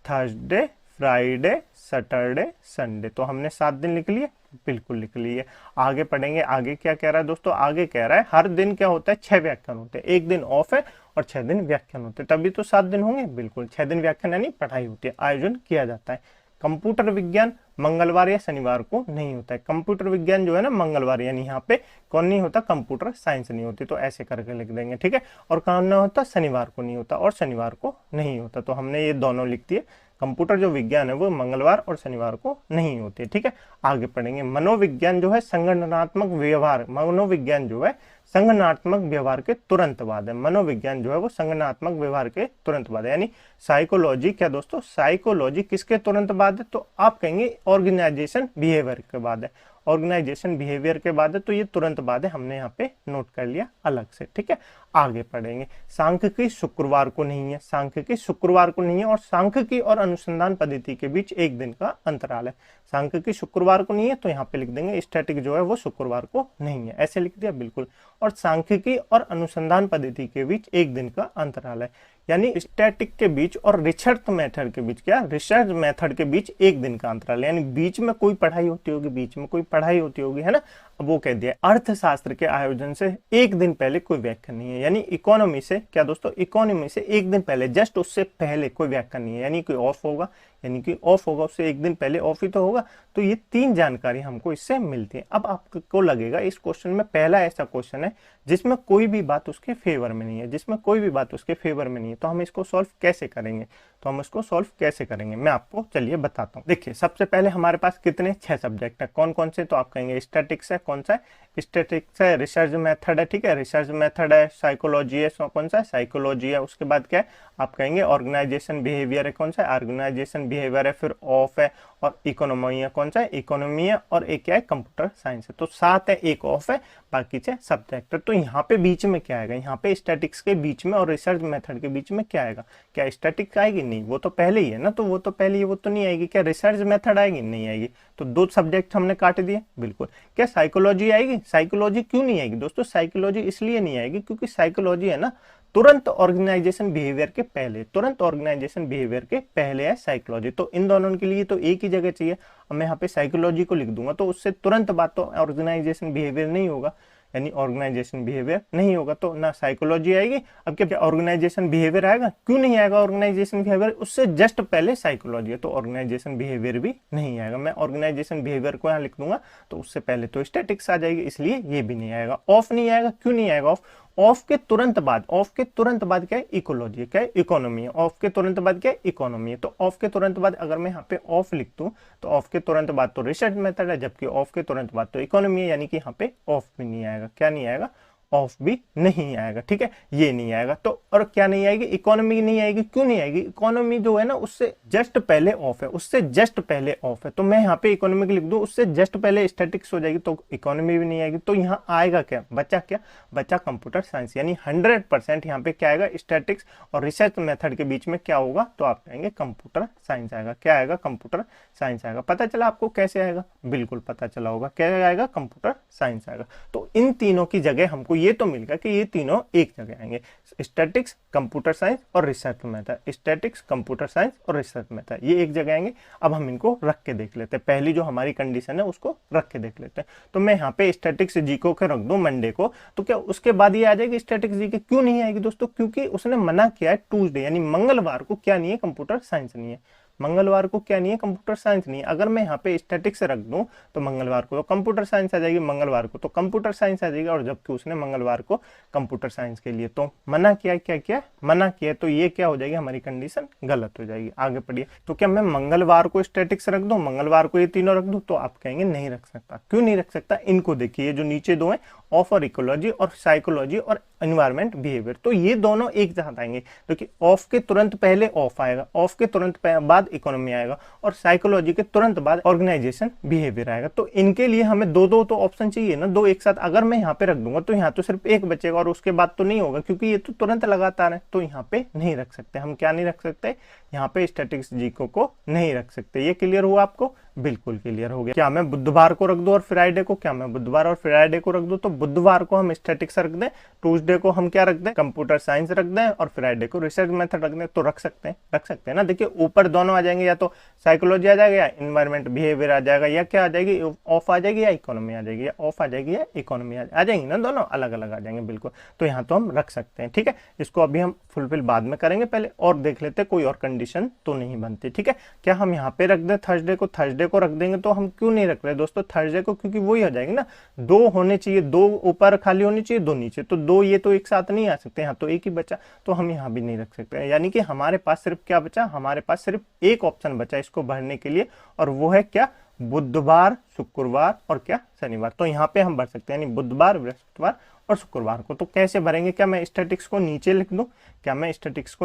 Thursday, Friday, Saturday, Sunday. तो हमने 7 दिन लिख लिए, बिल्कुल लिख लिए। आगे पढ़ेंगे, आगे क्या कह रहा है दोस्तों, आगे कह रहा है हर दिन क्या होता है, 6 व्याख्यान होते हैं। एक दिन ऑफ है और 6 दिन व्याख्यान होते हैं, तभी तो 7 दिन होंगे, बिल्कुल। 6 दिन व्याख्यान यानी पढ़ाई होती है, आयोजन किया जाता है। कंप्यूटर विज्ञान मंगलवार या शनिवार को नहीं होता है। कंप्यूटर विज्ञान जो है ना मंगलवार, यानी यहाँ पे कौन नहीं होता, कंप्यूटर साइंस नहीं होती, तो ऐसे करके लिख देंगे, ठीक है। और कौन नहीं होता, शनिवार को नहीं होता और शनिवार को नहीं होता, तो हमने ये दोनों लिख दिए। कंप्यूटर जो विज्ञान है वो मंगलवार और शनिवार को नहीं होती है, ठीक है। आगे पढ़ेंगे। मनोविज्ञान जो है संगठनात्मक व्यवहार, मनोविज्ञान जो है संगठनात्मक व्यवहार के तुरंत बाद है। मनोविज्ञान जो है वो संगठनात्मक व्यवहार के तुरंत बाद है, यानी साइकोलॉजी क्या दोस्तों, साइकोलॉजी किसके तुरंत बाद है, तो आप कहेंगे ऑर्गेनाइजेशन बिहेवियर के बाद है। ऑर्गेनाइजेशन बिहेवियर के बाद है, तो ये तुरंत बाद है, हमने यहाँ पे नोट कर लिया अलग से, ठीक है। आगे पढ़ेंगे। सांख्यिकी शुक्रवार को नहीं है, सांख्यिकी शुक्रवार को नहीं है, और सांख्यिकी और अनुसंधान पद्धति के बीच एक दिन का अंतराल है। सांख्यिकी शुक्रवार को नहीं है, तो यहाँ पे लिख देंगे स्टैटिक जो है वो शुक्रवार को नहीं है, ऐसे लिख दिया बिल्कुल। और सांख्यिकी और अनुसंधान पद्धति के बीच एक दिन का अंतराल है, यानी स्टैटिक के बीच और रिसर्च मेथड के बीच, क्या रिसर्च मेथड के बीच एक दिन का अंतराल, यानी बीच में कोई पढ़ाई होती होगी, बीच में कोई पढ़ाई होती होगी, है ना। अब वो कह दिया अर्थशास्त्र के आयोजन से एक दिन पहले कोई व्याख्या नहीं है, यानी इकोनॉमी से, क्या दोस्तों, इकोनॉमी से एक दिन पहले, जस्ट उससे पहले कोई व्याख्या नहीं है, यानी कोई ऑफ होगा, यानी कि ऑफ होगा, उससे एक दिन पहले ऑफ ही तो होगा। तो ये तीन जानकारी हमको इससे मिलती है। अब आपको लगेगा इस क्वेश्चन में पहला ऐसा क्वेश्चन है जिसमें कोई भी बात उसके फेवर में नहीं है, जिसमें कोई भी बात उसके फेवर में नहीं है, तो हम इसको सॉल्व कैसे करेंगे, तो हम इसको सॉल्व कैसे करेंगे मैं आपको चलिए बताता हूँ। देखिए, सबसे पहले हमारे पास कितने 6 सब्जेक्ट है, कौन कौन से, तो आप कहेंगे स्टैटिक्स है, कौन सा है, स्टैटिक्स है, रिसर्च मेथड है, ठीक है, रिसर्च मेथड है, साइकोलॉजी है, कौन सा है, साइकोलॉजी है, उसके बाद क्या है, आप कहेंगे ऑर्गेनाइजेशन बिहेवियर है, कौन सा है, ऑर्गेनाइजेशन बिहेवियर है, फिर ऑफ है, और इकोनॉमी है, कौन सा है, इकोनॉमी है, और एक क्या है, कंप्यूटर साइंस है। तो 7 है, एक ऑफ है, बाकी 6 सब्जेक्ट है। तो यहाँ पे बीच में क्या आएगा, यहाँ पे स्टैटिक्स के बीच में और रिसर्च मेथड के बीच में क्या आएगा, क्या स्टैटिक्स आएगी, नहीं, वो तो पहले ही है ना, तो वो तो पहले ही, वो तो नहीं आएगी। क्या रिसर्च मेथड आएगी, नहीं आएगी, तो 2 सब्जेक्ट हमने काट दिए बिल्कुल। क्या साइकोलॉजी आएगी, साइकोलॉजी क्यों नहीं आएगी दोस्तों, साइकोलॉजी इसलिए नहीं आएगी क्योंकि साइकोलॉजी है ना तुरंत ऑर्गेनाइजेशन बिहेवियर के पहले, तुरंत ऑर्गेनाइजेशन बिहेवियर के पहले है साइकोलॉजी, तो इन दोनों के लिए तो एक ही जगह चाहिए। अब मैं यहाँ पे साइकोलॉजी को लिख दूंगा तो उससे तुरंत बात तो ऑर्गेनाइजेशन बिहेवियर नहीं होगा, यानी ऑर्गेनाइजेशन बिहेवियर नहीं होगा, तो ना साइकोलॉजी आएगी। अब क्या ऑर्गेनाइजेशन बिहेवियर आएगा, क्यों नहीं आएगा ऑर्गेनाइजेशन बिहेवियर, उससे जस्ट पहले साइकोलॉजी है, तो ऑर्गेनाइजेशन बिहेवियर भी नहीं आएगा। मैं ऑर्गेनाइजेशन बिहेवियर को यहाँ लिख दूंगा तो उससे पहले तो स्टैटिक्स आ जाएगी, इसलिए ये भी नहीं आएगा। ऑफ नहीं आएगा, क्यों नहीं आएगा ऑफ, ऑफ के तुरंत बाद, ऑफ के तुरंत बाद क्या है, इकोलॉजी, क्या है, इकोनॉमी है, ऑफ के तुरंत बाद क्या है, इकोनॉमी है। तो ऑफ के तुरंत बाद अगर मैं यहाँ पे ऑफ लिख दूं तो ऑफ के तुरंत बाद तो रिसर्च मेथड है, जबकि ऑफ के तुरंत बाद तो इकोनॉमी है, यानी कि यहाँ पे ऑफ भी नहीं आएगा, क्या नहीं आएगा, ऑफ भी नहीं आएगा, ठीक है, ये नहीं आएगा। तो और क्या नहीं आएगी, इकोनॉमी नहीं आएगी, क्यों नहीं आएगी, इकोनॉमी जो है ना उससे जस्ट पहले ऑफ है, उससे जस्ट पहले ऑफ है, तो मैं यहाँ पे इकोनॉमिक लिख दूं, उससे जस्ट पहले स्टैटिक्स हो जाएगी, तो इकोनॉमी भी नहीं आएगी। तो यहाँ आएगा क्या, बचा क्या, बचा कंप्यूटर साइंस, यानी 100% यहाँ पे क्या आएगा, स्टैटिक्स और रिसर्च मेथड के बीच में क्या होगा, तो आप कहेंगे कंप्यूटर साइंस आएगा, क्या आएगा, कंप्यूटर साइंस आएगा। पता चला आपको कैसे आएगा, बिल्कुल पता चला होगा, क्या आएगा, कंप्यूटर साइंस आएगा। तो इन तीनों की जगह हमको ये तो मिल गया कि ये तीनों एक जगह आएंगे, स्टैटिक्स, कंप्यूटर साइंस और research method, statics, computer science और रिसर्च मेथड, ये एक जगह आएंगे। अब हम इनको रख के देख लेते हैं, पहली जो हमारी कंडीशन है उसको रख के देख लेते हैं। तो मैं यहाँ पे स्टैटिक्स जीको के रख दूं मंडे को, तो क्या उसके बाद ये आ जाएगी स्टैटिक्स जीके, क्यों नहीं आएगी दोस्तों, क्योंकि उसने मना किया है ट्यूसडे, यानी मंगलवार को क्या नहीं है, कंप्यूटर साइंस नहीं है, मंगलवार को क्या नहीं है, कंप्यूटर साइंस नहीं है। अगर मैं यहाँ पे स्टैटिक्स रख दूं तो मंगलवार को तो कंप्यूटर साइंस आ जाएगी, मंगलवार को तो कंप्यूटर साइंस आ जाएगी, और जबकि उसने मंगलवार को कंप्यूटर साइंस के लिए तो मना किया, क्या किया, मना किया, तो ये क्या हो जाएगी, हमारी कंडीशन गलत हो जाएगी। आगे पढ़िए। तो क्या मैं मंगलवार को स्टैटिक्स रख दूं, मंगलवार को ये तीनों रख दूं, तो आप कहेंगे नहीं रख सकता, क्यों नहीं रख सकता, इनको देखिए जो नीचे दो है, ऑफ और इकोलॉजी और साइकोलॉजी और एनवायरमेंट बिहेवियर, तो ये दोनों एक साथ आएंगे, क्योंकि ऑफ के तुरंत पहले ऑफ आएगा, ऑफ के तुरंत बाद इकोनॉमी आएगा, और साइकोलॉजी के तुरंत बाद ऑर्गेनाइजेशन बिहेवियर आएगा। तो इनके लिए हमें दो दो तो ऑप्शन चाहिए ना, दो एक साथ। अगर मैं यहाँ पे रख दूंगा तो यहाँ तो सिर्फ एक बचेगा और उसके बाद तो नहीं होगा, क्योंकि ये तो तुरंत लगातार है, तो यहाँ पे नहीं रख सकते हम, क्या नहीं रख सकते, यहाँ पे स्टैटिक्स जीको को नहीं रख सकते। ये क्लियर हुआ आपको, बिल्कुल क्लियर हो गया। क्या मैं बुधवार को रख दूं और फ्राइडे को, क्या मैं बुधवार और फ्राइडे को रख दूं, तो बुधवार को हम स्टैटिक्स रख दें, ट्यूसडे को हम क्या रख दें, कंप्यूटर साइंस रख दें, और फ्राइडे को रिसर्च मेथड रख दें, तो रख सकते हैं ना। देखिए ऊपर दोनों आ जाएंगे, या तो साइकोलॉजी आ जाएगा या इन्वायरमेंट बिहेवियर आ जाएगा, या क्या आ जाएगी, ऑफ आ जाएगी या इकोनॉमी आ जाएगी, या ऑफ आ जाएगी या इकोनॉमी आ जाएंगी ना, दोनों अलग अलग आ जाएंगे बिल्कुल। तो यहाँ तो हम रख सकते हैं, ठीक है। इसको अभी हम फुलफिल बाद में करेंगे, पहले और देख लेते कोई और कंडीशन तो नहीं बनती, ठीक है। क्या हम यहाँ पे रख दें थर्सडे को रख देंगे, तो हम क्यों नहीं रख रहे दोस्तों थर्सडे को, क्योंकि वही हो जाएगी ना, दो होने चाहिए, दो ऊपर खाली होनी चाहिए, दो नीचे, तो दो ये तो एक साथ नहीं आ सकते, यहाँ तो एक ही बचा, तो हम यहाँ भी नहीं रख सकते। यानी कि हमारे पास सिर्फ क्या बचा, हमारे पास सिर्फ एक ऑप्शन बचा इसको भरने के लिए, और वो है क्या, बुधवार, शुक्रवार और क्या, शनिवार। तो यहाँ पे हम भर सकते हैं, यानी बुधवार, बृहस्पतिवार और शुक्रवार को। तो कैसे भरेंगे, क्या मैं स्टैटिक्स को नीचे लिख दूं, नहीं, स्टैटिक्स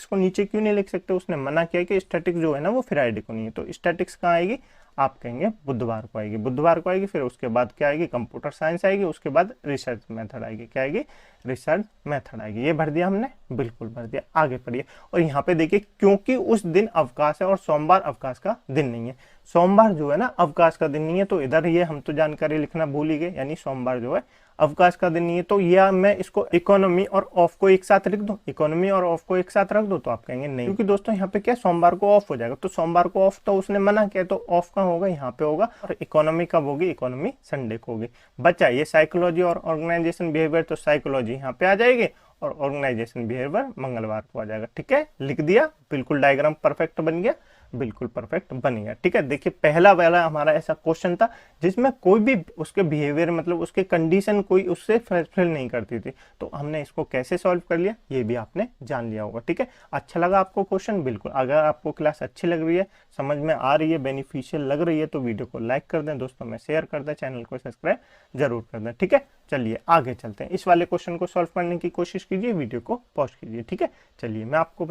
को नीचे क्यों नहीं लिख सकते, उसने मना किया कि स्टैटिक्स जो है ना वो फ्राइडे को नहीं है। तो स्टैटिक्स कहाँ आएगी, आप कहेंगे बुधवार को आएगी, फिर उसके बाद क्या आएगी, कंप्यूटर साइंस आएगी, उसके बाद रिसर्च मेथड आएगी, क्या आएगी, रिसर्च मेथड आएगी। ये भर दिया हमने, बिल्कुल भर दिया। आगे पढ़िए, और यहाँ पे देखिए क्योंकि उस दिन अवकाश है और सोमवार अवकाश का दिन नहीं है, सोमवार जो है ना अवकाश का दिन नहीं है, तो इधर ये हम तो जानकारी लिखना भूल ही गए, यानी सोमवार जो है अवकाश का दिन नहीं है। तो या मैं इसको इकोनॉमी और ऑफ को एक साथ लिख दूं, इकोनॉमी और ऑफ को एक साथ रख दो, तो आप कहेंगे नहीं, क्योंकि दोस्तों यहाँ पे क्या सोमवार को ऑफ हो जाएगा, तो सोमवार को ऑफ तो उसने मना किया, तो ऑफ कहाँ होगा, यहाँ पे होगा, और इकोनॉमी कब होगी, इकोनॉमी संडे को होगी। बचा ये साइकोलॉजी और ऑर्गेनाइजेशन बिहेवियर, तो साइकोलॉजी यहाँ पे आ जाएगी और ऑर्गेनाइजेशन बिहेवियर मंगलवार को आ जाएगा, ठीक है, लिख दिया, बिल्कुल डायग्राम परफेक्ट बन गया, बिल्कुल परफेक्ट बन गया, ठीक है। देखिए पहला वाला हमारा ऐसा क्वेश्चन था जिसमें कोई भी उसके बिहेवियर मतलब उसके कंडीशन कोई उससे फुलफिल नहीं करती थी, तो हमने इसको कैसे सॉल्व कर लिया ये भी आपने जान लिया होगा, ठीक है। अच्छा लगा आपको क्वेश्चन, बिल्कुल। अगर आपको क्लास अच्छी लग रही है, समझ में आ रही है, बेनिफिशियल लग रही है, तो वीडियो को लाइक कर दें, दोस्तों में शेयर कर दें, चैनल को सब्सक्राइब जरूर कर दें, ठीक है। चलिए आगे चलते हैं, इस वाले क्वेश्चन को सॉल्व करने की कोशिश कीजिए, वीडियो को पॉज कीजिए, ठीक है। चलिए मैं आपको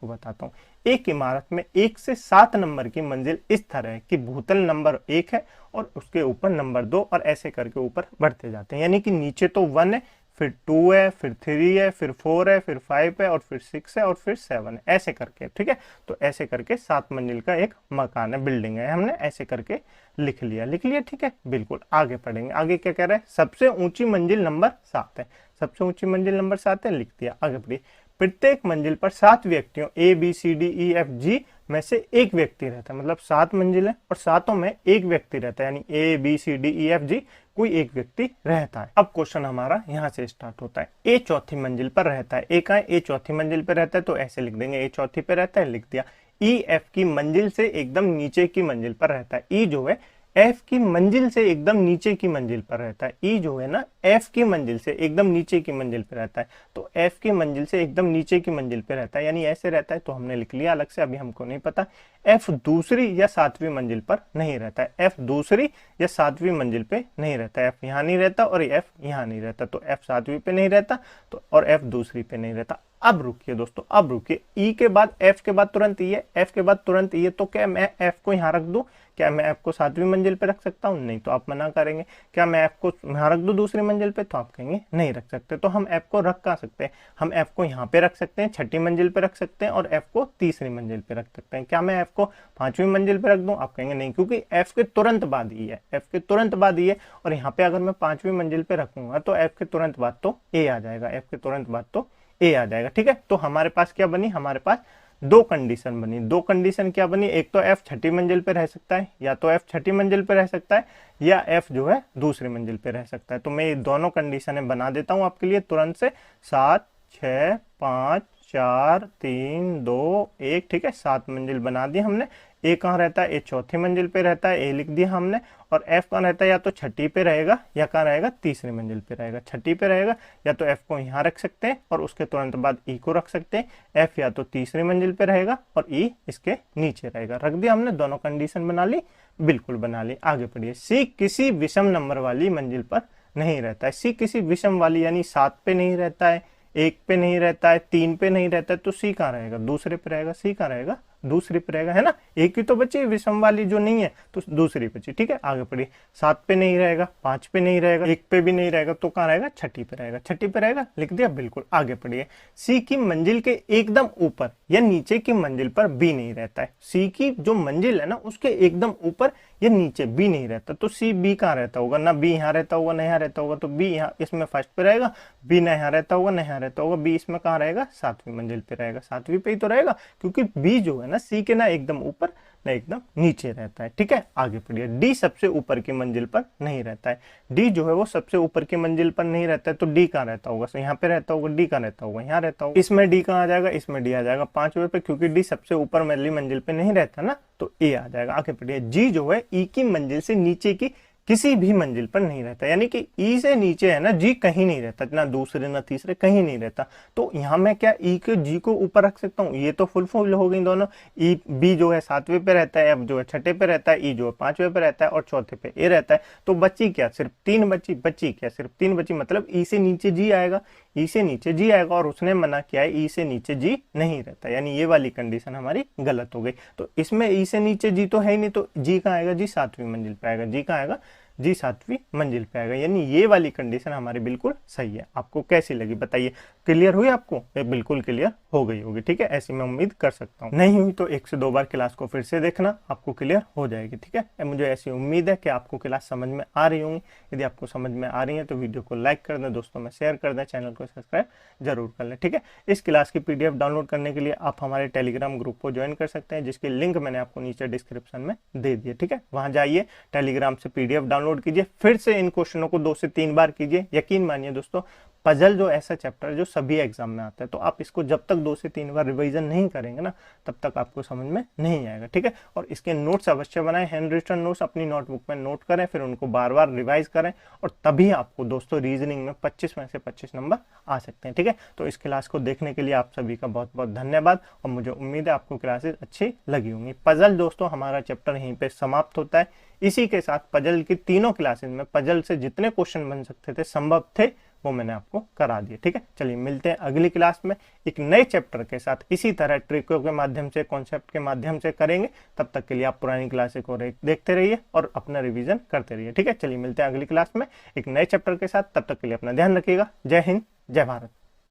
बताता हूँ। एक इमारत में 1 से 7 नंबर की मंजिल इस तरह है कि भूतल नंबर 1 है और उसके ऊपर नंबर 2, और ऐसे करके ऊपर बढ़ते जाते हैं, यानी कि नीचे तो 1 है, फिर 2 है, फिर 3 है, फिर 4 है, फिर 5 है, और फिर 6 है, और फिर 7 है, ऐसे करके, ठीक है। तो ऐसे करके 7 मंजिल का एक मकान है, बिल्डिंग है, हमने ऐसे करके लिख लिया, ठीक है। बिल्कुल आगे पढ़ेंगे, आगे क्या कह रहा है, सबसे ऊंची मंजिल नंबर 7 है, सबसे ऊंची मंजिल नंबर 7 है, लिख दिया। आगे पढ़िए, प्रत्येक मंजिल पर 7 व्यक्तियों ABCDEFG में से एक व्यक्ति रहता है, मतलब 7 मंजिल है और सातों में एक व्यक्ति रहता है, यानी ABCDEFG कोई एक व्यक्ति रहता है। अब क्वेश्चन हमारा यहाँ से स्टार्ट होता है, ए चौथी मंजिल पर रहता है, ए चौथी मंजिल पर रहता है, तो ऐसे लिख देंगे, ए चौथी पे रहता है, लिख दिया। ई एफ की मंजिल से एकदम नीचे की मंजिल पर रहता है, ई जो है एफ की मंजिल से एकदम नीचे की मंजिल पर रहता है, ई जो है ना एफ की मंजिल से एकदम नीचे की मंजिल पर रहता है, तो एफ की मंजिल से एकदम नीचे की मंजिल पे रहता है, यानी ऐसे रहता है, तो हमने लिख लिया अलग से, अभी हमको नहीं पता। एफ दूसरी या 7वीं मंजिल पर नहीं रहता है, एफ दूसरी या 7वीं मंजिल पे नहीं रहता है, एफ यहाँ नहीं रहता और एफ यहाँ नहीं रहता, तो एफ 7वीं पे नहीं रहता, तो और एफ दूसरी पे नहीं रहता। अब रुकिए दोस्तों, अब रुकिए, ई के बाद एफ के बाद तुरंत ई है, एफ के बाद तुरंत ई है, तो क्या मैं एफ को यहाँ रख दूं, क्या मैं एफ को 7वीं मंजिल पे रख सकता हूँ, नहीं, तो आप मना करेंगे। क्या मैं एफ को यहाँ रख दूं दूसरी मंजिल पे, तो आप कहेंगे नहीं रख सकते। तो हम एफ को रख कहाँ सकते हैं, हम एफ को यहाँ पे रख सकते हैं, 6ठी मंजिल पे रख सकते हैं, और एफ को 3री मंजिल पे रख सकते हैं। क्या मैं एफ को 5वीं मंजिल पे रख दूं, आप कहेंगे नहीं, क्योंकि एफ के तुरंत बाद ई है, एफ के तुरंत बाद ई है, और यहाँ पे अगर मैं 5वीं मंजिल पे रखूंगा तो एफ के तुरंत बाद तो ए आ जाएगा, एफ के तुरंत बाद तो ए आ जाएगा, ठीक है। तो हमारे पास क्या बनी, हमारे पास दो कंडीशन बनी, दो कंडीशन क्या बनी, एक तो एफ 6ठी मंजिल पे रह सकता है, या तो एफ 6ठी मंजिल पे रह सकता है, या एफ जो है दूसरी मंजिल पे रह सकता है। तो मैं ये दोनों कंडीशनें बना देता हूं आपके लिए तुरंत से, 7 6 5 4 3 2 1, ठीक है, 7 मंजिल बना दी हमने। ए कहाँ रहता है, ए चौथी मंजिल पे रहता है, ए लिख दिया हमने। और एफ कहाँ रहता है, या तो 6ठी पे रहेगा या कहाँ रहेगा, 3री मंजिल पे रहेगा। 6ठी पे रहेगा, या तो एफ को यहाँ रख सकते हैं और उसके तुरंत बाद ई को रख सकते हैं। एफ या तो 3री मंजिल पे रहेगा और ई इसके नीचे रहेगा। रख दिया हमने, दोनों कंडीशन बना ली, बिल्कुल बना ली। आगे पढ़िए, सी किसी विषम नंबर वाली मंजिल पर नहीं रहता है। सी किसी विषम वाली यानी 7 पे नहीं रहता है, 1 पे नहीं रहता है, 3 पे नहीं रहता है, तो सी कहाँ रहेगा, दूसरे पे रहेगा। सी कहाँ रहेगा, दूसरी पे रहेगा, है ना। एक ही तो बची विषम वाली जो नहीं है, तो दूसरी बची, ठीक है। आगे पढ़िए, 7 पे नहीं रहेगा, 5 पे नहीं रहेगा, 1 पे भी नहीं रहेगा, तो कहाँ रहेगा, छठी पे रहेगा। छठी पे रहेगा, लिख दिया, बिल्कुल। आगे पढ़िए, सी की मंजिल के एकदम ऊपर या नीचे की मंजिल पर बी नहीं रहता है। सी की जो मंजिल है ना, उसके एकदम ऊपर या नीचे बी नहीं रहता, तो सी बी कहाँ रहता होगा, ना बी यहाँ रहता होगा, ना यहाँ रहता होगा, तो बी यहाँ इसमें फर्स्ट पे रहेगा, बी ना यहाँ रहता होगा, ना यहाँ रहता होगा, बी इसमें कहाँ रहेगा, 7वीं मंजिल पे रहेगा। 7वीं पे ही तो रहेगा, क्योंकि बी जो है ना सी के ना एकदम ऊपर ना एकदम नीचे रहता है, ठीक है। आगे पढ़िए, डी सबसे ऊपर की मंजिल पर नहीं रहता है। डी जो है वो सबसे ऊपर की मंजिल पर नहीं रहता है, तो डी कहाँ रहता होगा, तो यहाँ पे रहता होगा। डी कहाँ रहता होगा, यहाँ रहता होगा। इसमें डी कहाँ आ जाएगा, इसमें डी आ जाएगा 5वें पे, क्योंकि डी सबसे ऊपर वाली मंजिल पे नहीं रहता ना, तो ए आ जाएगा। आगे पढ़िए, जी जो है ई की मंजिल से नीचे की किसी भी मंजिल पर नहीं रहता, यानी कि ई से नीचे है ना, जी कहीं नहीं रहता, ना दूसरे ना तीसरे कहीं नहीं रहता। तो यहाँ मैं क्या ई के जी को ऊपर रख सकता हूँ, ये तो फुल हो गई दोनों। ई बी जो है 7वें पे रहता है, अब जो है छठे पे रहता है, ई जो है 5वें पे रहता है, और चौथे पे ए रहता है। तो बची क्या, सिर्फ 3 बची। बची क्या, सिर्फ 3 बची, मतलब ई से नीचे जी आएगा, ई से नीचे जी आएगा, और उसने मना किया है ई से नीचे जी नहीं रहता, यानी ये वाली कंडीशन हमारी गलत हो गई। तो इसमें ई से नीचे जी तो है ही नहीं, तो जी कहाँ आएगा, जी 7वीं मंजिल पे आएगा। जी कहाँ आएगा, जी 7वीं मंजिल पे आएगा, यानी ये वाली कंडीशन हमारी बिल्कुल सही है। आपको कैसी लगी बताइए, क्लियर हुई आपको, बिल्कुल क्लियर हो गई होगी, ठीक है। ऐसी मैं उम्मीद कर सकता हूँ। नहीं हुई तो 1 से 2 बार क्लास को फिर से देखना, आपको क्लियर हो जाएगी, ठीक है। मुझे ऐसी उम्मीद है कि आपको क्लास समझ में आ रही होंगी। यदि आपको समझ में आ रही है तो वीडियो को लाइक कर दें, दोस्तों में शेयर कर दें, चैनल को सब्सक्राइब जरूर कर लें, ठीक है। इस क्लास की पीडीएफ डाउनलोड करने के लिए आप हमारे टेलीग्राम ग्रुप को ज्वाइन कर सकते हैं, जिसकी लिंक मैंने आपको नीचे डिस्क्रिप्शन में दे दी है, ठीक है। वहां जाइए, टेलीग्राम से पीडीएफ डाउनलोड कीजिए, फिर से इन क्वेश्चनों को 2 से 3 बार कीजिए। यकीन मानिए दोस्तों, पजल जो ऐसा चैप्टर है जो सभी एग्जाम में आता है, तो आप इसको जब तक 2 से 3 बार रिवीजन नहीं करेंगे ना, तब तक आपको समझ में नहीं आएगा, ठीक है। और इसके नोट्स अवश्य बनाएं, हैंड रिटन नोट्स अपनी नोटबुक में नोट करें, फिर उनको बार बार रिवाइज करें, और तभी आपको दोस्तों रीजनिंग में 25 में से 25 नंबर आ सकते हैं, ठीक है। तो इस क्लास को देखने के लिए आप सभी का बहुत बहुत धन्यवाद, और मुझे उम्मीद है आपको क्लासेस अच्छी लगी होंगी। पजल दोस्तों हमारा चैप्टर यहीं पे समाप्त होता है। इसी के साथ पजल की तीनों क्लासेस में पजल से जितने क्वेश्चन बन सकते थे, संभव थे, वो मैंने आपको करा दिए, ठीक है। चलिए मिलते हैं अगली क्लास में एक नए चैप्टर के साथ, इसी तरह ट्रिकों के माध्यम से, कॉन्सेप्ट के माध्यम से करेंगे। तब तक के लिए आप पुरानी क्लासेस को देखते रहिए और अपना रिवीजन करते रहिए, ठीक है। चलिए मिलते हैं अगली क्लास में एक नए चैप्टर के साथ, तब तक के लिए अपना ध्यान रखिएगा। जय हिंद, जय भारत।